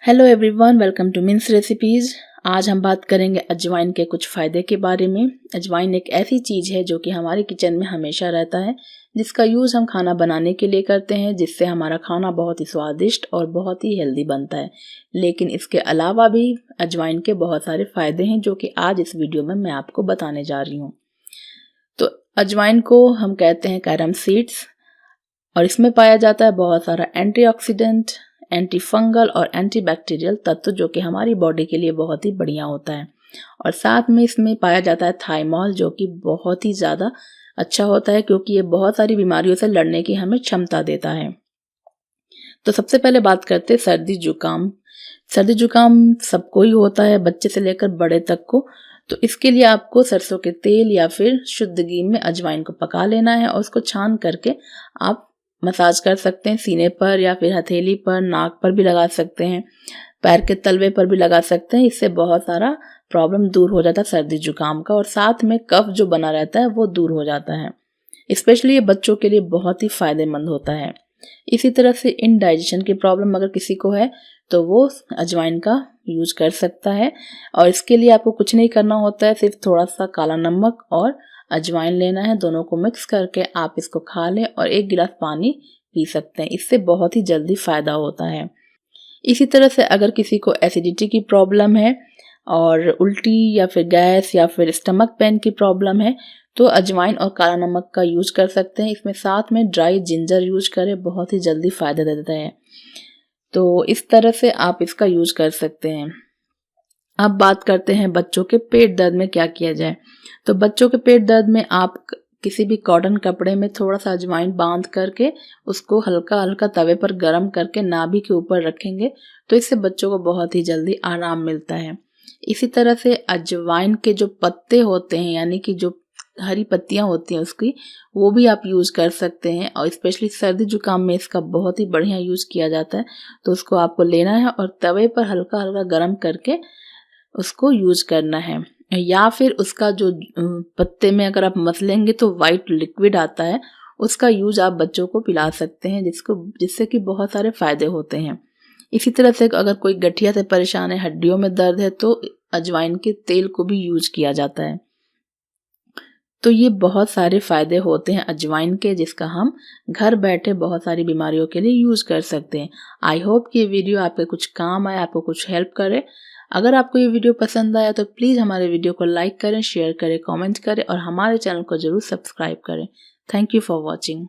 Hello everyone, welcome to Min's recipes. आज हम बात करेंगे अजवाइन के कुछ फ़ायदे के बारे में। अजवाइन एक ऐसी चीज़ है जो कि हमारे किचन में हमेशा रहता है, जिसका यूज़ हम खाना बनाने के लिए करते हैं, जिससे हमारा खाना बहुत ही स्वादिष्ट और बहुत ही हेल्दी बनता है। लेकिन इसके अलावा भी अजवाइन के बहुत सारे फ़ायदे हैं जो कि आज इस वीडियो में मैं आपको बताने जा रही हूँ। तो अजवाइन को हम कहते हैं कैरम सीड्स और इसमें पाया जाता है बहुत सारा एंटीऑक्सीडेंट, एंटी फंगल और एंटीबैक्टीरियल तत्व जो कि हमारी बॉडी के लिए बहुत ही बढ़िया होता है। और साथ में इसमें पाया जाता है थाइमोल जो कि बहुत ही ज़्यादा अच्छा होता है क्योंकि ये बहुत सारी बीमारियों से लड़ने की हमें क्षमता देता है। तो सबसे पहले बात करते हैं सर्दी जुकाम। सर्दी जुकाम सबको ही होता है, बच्चे से लेकर बड़े तक को। तो इसके लिए आपको सरसों के तेल या फिर शुद्ध घी में अजवाइन को पका लेना है और उसको छान करके आप मसाज कर सकते हैं सीने पर या फिर हथेली पर, नाक पर भी लगा सकते हैं, पैर के तलवे पर भी लगा सकते हैं। इससे बहुत सारा प्रॉब्लम दूर हो जाता है सर्दी जुकाम का, और साथ में कफ जो बना रहता है वो दूर हो जाता है। स्पेशली ये बच्चों के लिए बहुत ही फायदेमंद होता है। इसी तरह से इनडाइजेशन की प्रॉब्लम अगर किसी को है तो वो अजवाइन का यूज कर सकता है। और इसके लिए आपको कुछ नहीं करना होता है, सिर्फ थोड़ा सा काला नमक और अजवाइन लेना है, दोनों को मिक्स करके आप इसको खा लें और 1 गिलास पानी पी सकते हैं। इससे बहुत ही जल्दी फायदा होता है। इसी तरह से अगर किसी को एसिडिटी की प्रॉब्लम है और उल्टी या फिर गैस या फिर स्टमक पेन की प्रॉब्लम है तो अजवाइन और काला नमक का यूज कर सकते हैं। इसमें साथ में ड्राई जिंजर यूज करें, बहुत ही जल्दी फायदा देता है। तो इस तरह से आप इसका यूज कर सकते हैं। अब बात करते हैं बच्चों के पेट दर्द में क्या किया जाए। तो बच्चों के पेट दर्द में आप किसी भी कॉटन कपड़े में थोड़ा सा अजवाइन बांध करके उसको हल्का हल्का तवे पर गर्म करके नाभि के ऊपर रखेंगे तो इससे बच्चों को बहुत ही जल्दी आराम मिलता है। इसी तरह से अजवाइन के जो पत्ते होते हैं, यानी कि जो हरी पत्तियां होती हैं उसकी, वो भी आप यूज कर सकते हैं। और स्पेशली सर्दी जुकाम में इसका बहुत ही बढ़िया यूज किया जाता है। तो उसको आपको लेना है और तवे पर हल्का हल्का गर्म करके उसको यूज करना है। या फिर उसका जो पत्ते में अगर आप मसलेंगे तो वाइट लिक्विड आता है, उसका यूज आप बच्चों को पिला सकते हैं, जिससे कि बहुत सारे फायदे होते हैं। इसी तरह से अगर कोई गठिया से परेशान है, हड्डियों में दर्द है, तो अजवाइन के तेल को भी यूज किया जाता है। तो ये बहुत सारे फायदे होते हैं अजवाइन के, जिसका हम घर बैठे बहुत सारी बीमारियों के लिए यूज कर सकते हैं। आई होप कि ये वीडियो आपके कुछ काम आए, आपको कुछ हेल्प करे। अगर आपको ये वीडियो पसंद आया तो प्लीज़ हमारे वीडियो को लाइक करें, शेयर करें, कमेंट करें और हमारे चैनल को जरूर सब्सक्राइब करें। Thank you for watching.